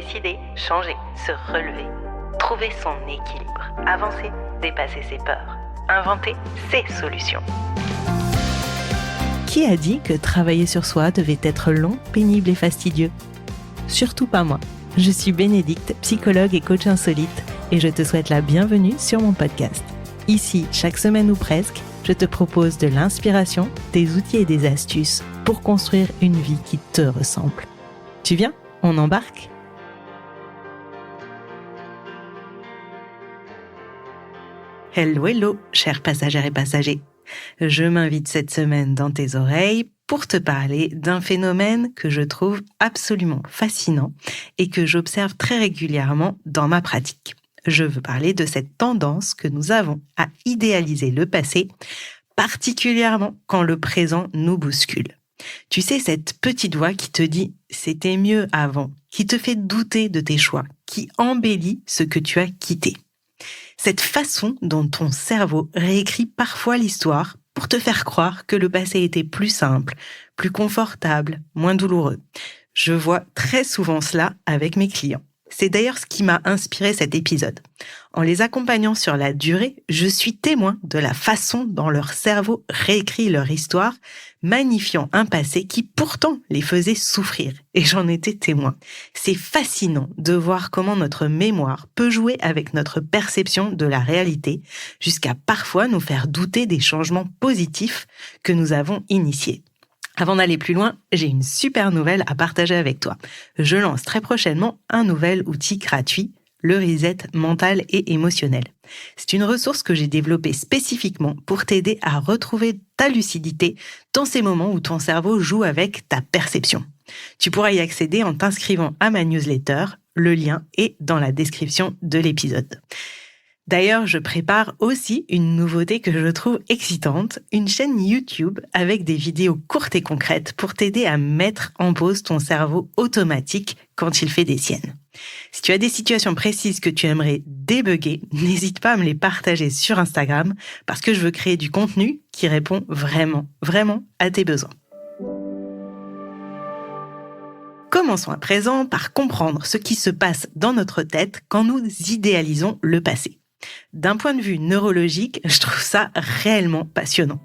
Décider, changer, se relever, trouver son équilibre, avancer, dépasser ses peurs, inventer ses solutions. Qui a dit que travailler sur soi devait être long, pénible et fastidieux ? Surtout pas moi. Je suis Bénédicte, psychologue et coach insolite, et je te souhaite la bienvenue sur mon podcast. Ici, chaque semaine ou presque, je te propose de l'inspiration, des outils et des astuces pour construire une vie qui te ressemble. Tu viens ? On embarque ? Hello, chers passagères et passagers. Je m'invite cette semaine dans tes oreilles pour te parler d'un phénomène que je trouve absolument fascinant et que j'observe très régulièrement dans ma pratique. Je veux parler de cette tendance que nous avons à idéaliser le passé, particulièrement quand le présent nous bouscule. Tu sais, cette petite voix qui te dit « c'était mieux avant », qui te fait douter de tes choix, qui embellit ce que tu as quitté. Cette façon dont ton cerveau réécrit parfois l'histoire pour te faire croire que le passé était plus simple, plus confortable, moins douloureux. Je vois très souvent cela avec mes clients. C'est d'ailleurs ce qui m'a inspiré cet épisode. En les accompagnant sur la durée, je suis témoin de la façon dont leur cerveau réécrit leur histoire, magnifiant un passé qui pourtant les faisait souffrir. Et j'en étais témoin. C'est fascinant de voir comment notre mémoire peut jouer avec notre perception de la réalité, jusqu'à parfois nous faire douter des changements positifs que nous avons initiés. Avant d'aller plus loin, j'ai une super nouvelle à partager avec toi. Je lance très prochainement un nouvel outil gratuit, le reset mental et émotionnel. C'est une ressource que j'ai développée spécifiquement pour t'aider à retrouver ta lucidité dans ces moments où ton cerveau joue avec ta perception. Tu pourras y accéder en t'inscrivant à ma newsletter. Le lien est dans la description de l'épisode. D'ailleurs, je prépare aussi une nouveauté que je trouve excitante, une chaîne YouTube avec des vidéos courtes et concrètes pour t'aider à mettre en pause ton cerveau automatique quand il fait des siennes. Si tu as des situations précises que tu aimerais débugger, n'hésite pas à me les partager sur Instagram parce que je veux créer du contenu qui répond vraiment à tes besoins. Commençons à présent par comprendre ce qui se passe dans notre tête quand nous idéalisons le passé. D'un point de vue neurologique, je trouve ça réellement passionnant.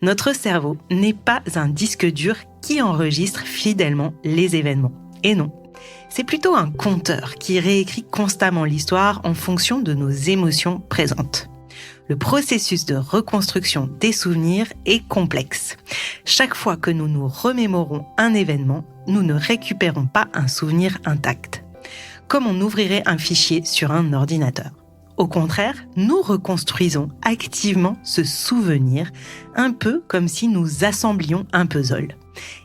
Notre cerveau n'est pas un disque dur qui enregistre fidèlement les événements. Et non, c'est plutôt un compteur qui réécrit constamment l'histoire en fonction de nos émotions présentes. Le processus de reconstruction des souvenirs est complexe. Chaque fois que nous nous remémorons un événement, nous ne récupérons pas un souvenir intact, comme on ouvrirait un fichier sur un ordinateur. Au contraire, nous reconstruisons activement ce souvenir, un peu comme si nous assemblions un puzzle.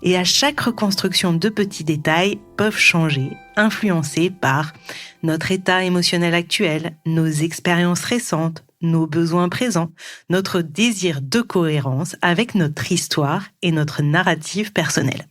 Et à chaque reconstruction, de petits détails peuvent changer, influencés par notre état émotionnel actuel, nos expériences récentes, nos besoins présents, notre désir de cohérence avec notre histoire et notre narrative personnelle.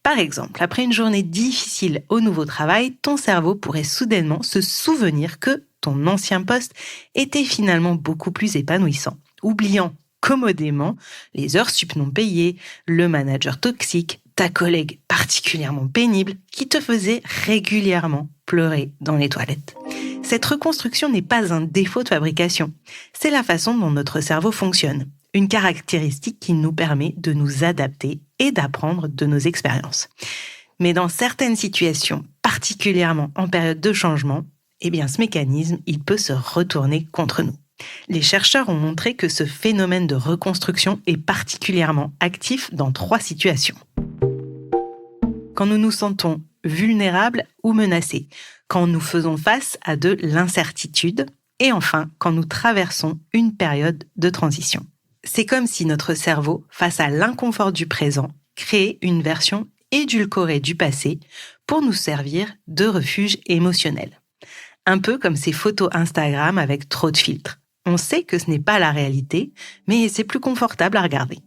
Par exemple, après une journée difficile au nouveau travail, ton cerveau pourrait soudainement se souvenir que ton ancien poste était finalement beaucoup plus épanouissant, oubliant commodément les heures sup non payées, le manager toxique, ta collègue particulièrement pénible qui te faisait régulièrement pleurer dans les toilettes. Cette reconstruction n'est pas un défaut de fabrication, c'est la façon dont notre cerveau fonctionne, une caractéristique qui nous permet de nous adapter et d'apprendre de nos expériences. Mais dans certaines situations, particulièrement en période de changement, ce mécanisme, il peut se retourner contre nous. Les chercheurs ont montré que ce phénomène de reconstruction est particulièrement actif dans 3 situations. Quand nous nous sentons vulnérables ou menacés, quand nous faisons face à de l'incertitude et enfin quand nous traversons une période de transition. C'est comme si notre cerveau, face à l'inconfort du présent, créait une version édulcorée du passé pour nous servir de refuge émotionnel. Un peu comme ces photos Instagram avec trop de filtres. On sait que ce n'est pas la réalité, mais c'est plus confortable à regarder.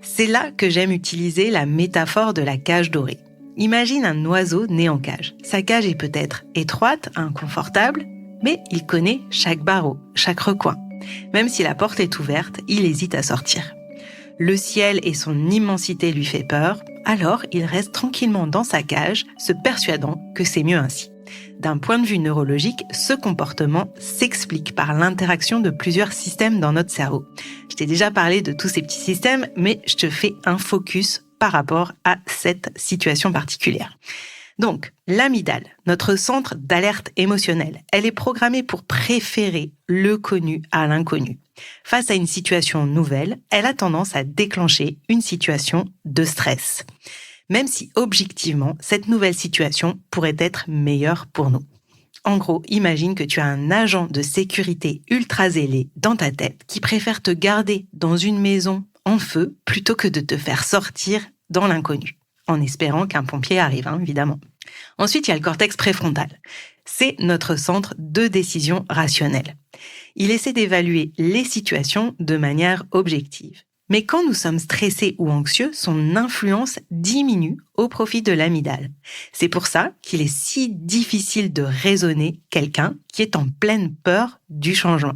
C'est là que j'aime utiliser la métaphore de la cage dorée. Imagine un oiseau né en cage. Sa cage est peut-être étroite, inconfortable, mais il connaît chaque barreau, chaque recoin. Même si la porte est ouverte, il hésite à sortir. Le ciel et son immensité lui fait peur, alors il reste tranquillement dans sa cage, se persuadant que c'est mieux ainsi. D'un point de vue neurologique, ce comportement s'explique par l'interaction de plusieurs systèmes dans notre cerveau. Je t'ai déjà parlé de tous ces petits systèmes, mais je te fais un focus par rapport à cette situation particulière. Donc, l'amygdale, notre centre d'alerte émotionnelle, elle est programmée pour préférer le connu à l'inconnu. Face à une situation nouvelle, elle a tendance à déclencher une situation de stress, même si objectivement, cette nouvelle situation pourrait être meilleure pour nous. En gros, imagine que tu as un agent de sécurité ultra zélé dans ta tête qui préfère te garder dans une maison en feu plutôt que de te faire sortir dans l'inconnu, en espérant qu'un pompier arrive, évidemment. Ensuite, il y a le cortex préfrontal. C'est notre centre de décision rationnelle. Il essaie d'évaluer les situations de manière objective. Mais quand nous sommes stressés ou anxieux, son influence diminue au profit de l'amygdale. C'est pour ça qu'il est si difficile de raisonner quelqu'un qui est en pleine peur du changement.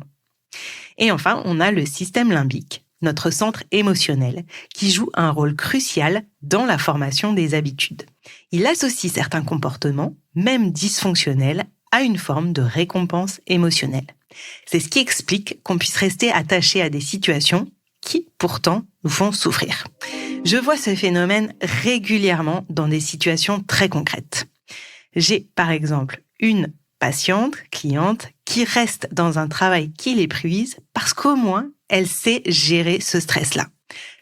Et enfin, on a le système limbique, notre centre émotionnel, qui joue un rôle crucial dans la formation des habitudes. Il associe certains comportements, même dysfonctionnels, à une forme de récompense émotionnelle. C'est ce qui explique qu'on puisse rester attaché à des situations qui, pourtant, nous font souffrir. Je vois ce phénomène régulièrement dans des situations très concrètes. J'ai, par exemple, une cliente, qui reste dans un travail qui l'épuise parce qu'au moins, elle sait gérer ce stress-là.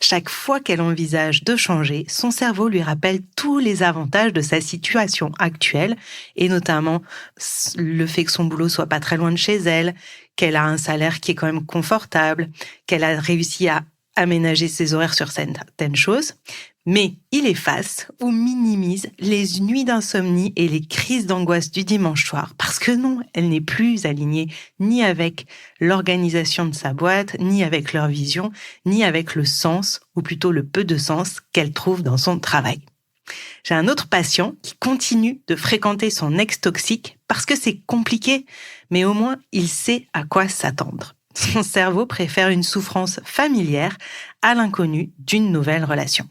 Chaque fois qu'elle envisage de changer, son cerveau lui rappelle tous les avantages de sa situation actuelle, et notamment le fait que son boulot soit pas très loin de chez elle, qu'elle a un salaire qui est quand même confortable, qu'elle a réussi à aménager ses horaires sur certaines choses. Mais il efface ou minimise les nuits d'insomnie et les crises d'angoisse du dimanche soir parce que non, elle n'est plus alignée ni avec l'organisation de sa boîte, ni avec leur vision, ni avec le sens, ou plutôt le peu de sens qu'elle trouve dans son travail. J'ai un autre patient qui continue de fréquenter son ex toxique parce que c'est compliqué, mais au moins il sait à quoi s'attendre. Son cerveau préfère une souffrance familière à l'inconnu d'une nouvelle relation.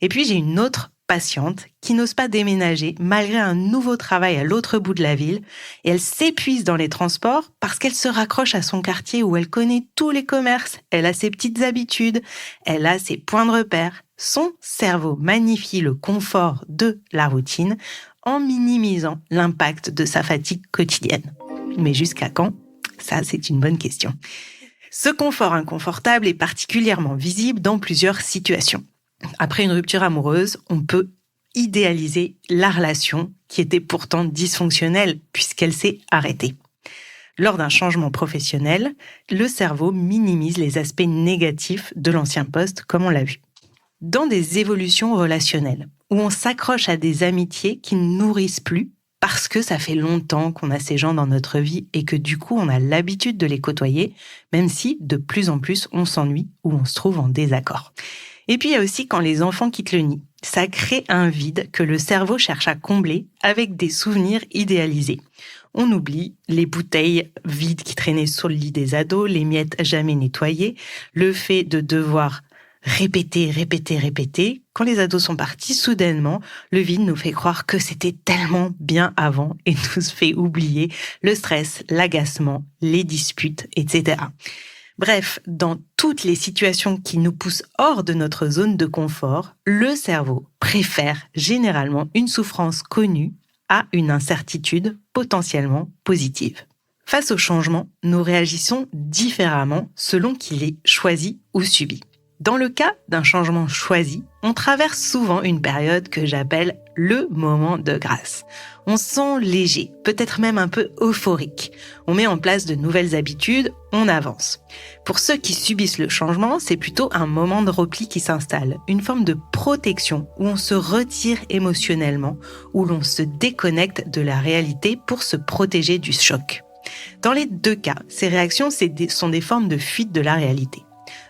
Et puis j'ai une autre patiente qui n'ose pas déménager malgré un nouveau travail à l'autre bout de la ville, et elle s'épuise dans les transports parce qu'elle se raccroche à son quartier où elle connaît tous les commerces, elle a ses petites habitudes, elle a ses points de repère. Son cerveau magnifie le confort de la routine en minimisant l'impact de sa fatigue quotidienne. Mais jusqu'à quand ? Ça, c'est une bonne question. Ce confort inconfortable est particulièrement visible dans plusieurs situations. Après une rupture amoureuse, on peut idéaliser la relation qui était pourtant dysfonctionnelle puisqu'elle s'est arrêtée. Lors d'un changement professionnel, le cerveau minimise les aspects négatifs de l'ancien poste, comme on l'a vu. Dans des évolutions relationnelles, où on s'accroche à des amitiés qui ne nourrissent plus parce que ça fait longtemps qu'on a ces gens dans notre vie et que du coup on a l'habitude de les côtoyer, même si de plus en plus on s'ennuie ou on se trouve en désaccord. Et puis il y a aussi quand les enfants quittent le nid. Ça crée un vide que le cerveau cherche à combler avec des souvenirs idéalisés. On oublie les bouteilles vides qui traînaient sur le lit des ados, les miettes jamais nettoyées, le fait de devoir répéter. Quand les ados sont partis, soudainement, le vide nous fait croire que c'était tellement bien avant et nous fait oublier le stress, l'agacement, les disputes, etc. Bref, dans toutes les situations qui nous poussent hors de notre zone de confort, le cerveau préfère généralement une souffrance connue à une incertitude potentiellement positive. Face au changement, nous réagissons différemment selon qu'il est choisi ou subi. Dans le cas d'un changement choisi, on traverse souvent une période que j'appelle le moment de grâce. On se sent léger, peut-être même un peu euphorique. On met en place de nouvelles habitudes, on avance. Pour ceux qui subissent le changement, c'est plutôt un moment de repli qui s'installe, une forme de protection où on se retire émotionnellement, où l'on se déconnecte de la réalité pour se protéger du choc. Dans les deux cas, ces réactions sont des formes de fuite de la réalité.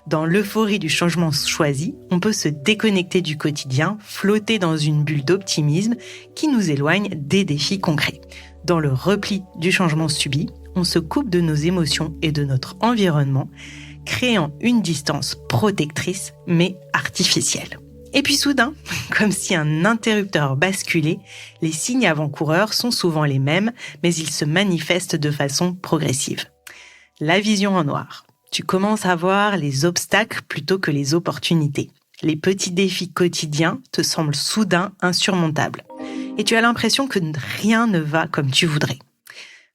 Dans l'euphorie du changement choisi, on peut se déconnecter du quotidien, flotter dans une bulle d'optimisme qui nous éloigne des défis concrets. Dans le repli du changement subi, on se coupe de nos émotions et de notre environnement, créant une distance protectrice mais artificielle. Et puis soudain, comme si un interrupteur basculait, les signes avant-coureurs sont souvent les mêmes, mais ils se manifestent de façon progressive. La vision en noir. Tu commences à voir les obstacles plutôt que les opportunités. Les petits défis quotidiens te semblent soudain insurmontables. Et tu as l'impression que rien ne va comme tu voudrais.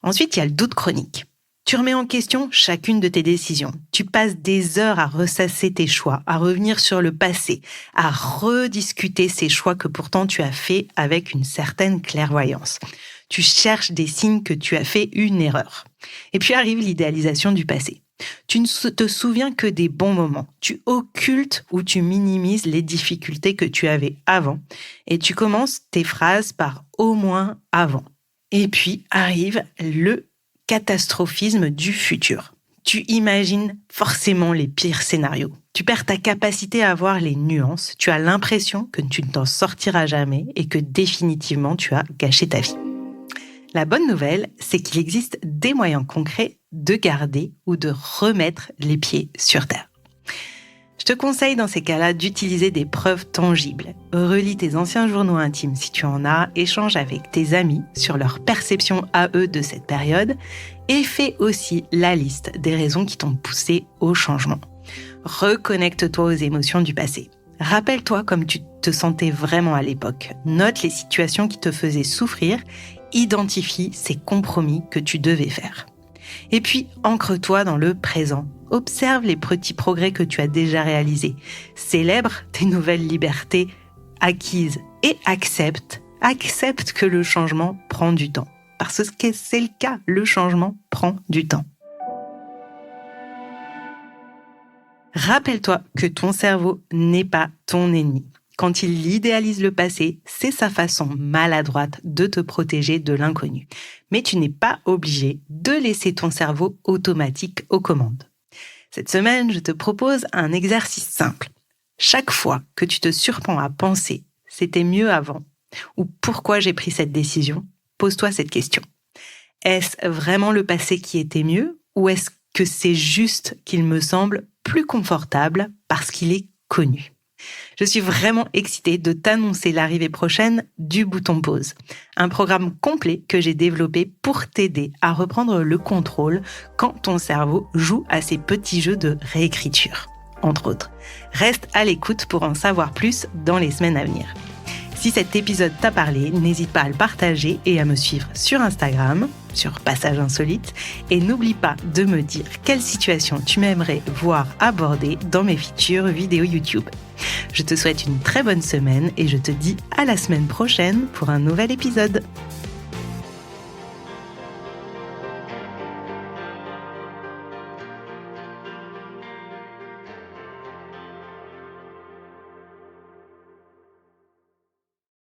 Ensuite, il y a le doute chronique. Tu remets en question chacune de tes décisions. Tu passes des heures à ressasser tes choix, à revenir sur le passé, à rediscuter ces choix que pourtant tu as faits avec une certaine clairvoyance. Tu cherches des signes que tu as fait une erreur. Et puis arrive l'idéalisation du passé. Tu ne te souviens que des bons moments. Tu occultes ou tu minimises les difficultés que tu avais avant. Et tu commences tes phrases par « au moins avant ». Et puis arrive le catastrophisme du futur. Tu imagines forcément les pires scénarios. Tu perds ta capacité à voir les nuances. Tu as l'impression que tu ne t'en sortiras jamais et que définitivement tu as gâché ta vie. La bonne nouvelle, c'est qu'il existe des moyens concrets de garder ou de remettre les pieds sur terre. Je te conseille dans ces cas-là d'utiliser des preuves tangibles. Relis tes anciens journaux intimes si tu en as, échange avec tes amis sur leur perception à eux de cette période et fais aussi la liste des raisons qui t'ont poussé au changement. Reconnecte-toi aux émotions du passé. Rappelle-toi comme tu te sentais vraiment à l'époque. Note les situations qui te faisaient souffrir. Identifie ces compromis que tu devais faire. Et puis, ancre-toi dans le présent. Observe les petits progrès que tu as déjà réalisés. Célèbre tes nouvelles libertés acquises et accepte que le changement prend du temps. Parce que c'est le cas, le changement prend du temps. Rappelle-toi que ton cerveau n'est pas ton ennemi. Quand il idéalise le passé, c'est sa façon maladroite de te protéger de l'inconnu. Mais tu n'es pas obligé de laisser ton cerveau automatique aux commandes. Cette semaine, je te propose un exercice simple. Chaque fois que tu te surprends à penser « c'était mieux avant » ou « pourquoi j'ai pris cette décision », pose-toi cette question. Est-ce vraiment le passé qui était mieux ou est-ce que c'est juste qu'il me semble plus confortable parce qu'il est connu ? Je suis vraiment excitée de t'annoncer l'arrivée prochaine du bouton pause, un programme complet que j'ai développé pour t'aider à reprendre le contrôle quand ton cerveau joue à ces petits jeux de réécriture, entre autres. Reste à l'écoute pour en savoir plus dans les semaines à venir. Si cet épisode t'a parlé, n'hésite pas à le partager et à me suivre sur Instagram, sur Passage Insolite, et n'oublie pas de me dire quelle situation tu m'aimerais voir abordée dans mes futures vidéos YouTube. Je te souhaite une très bonne semaine et je te dis à la semaine prochaine pour un nouvel épisode.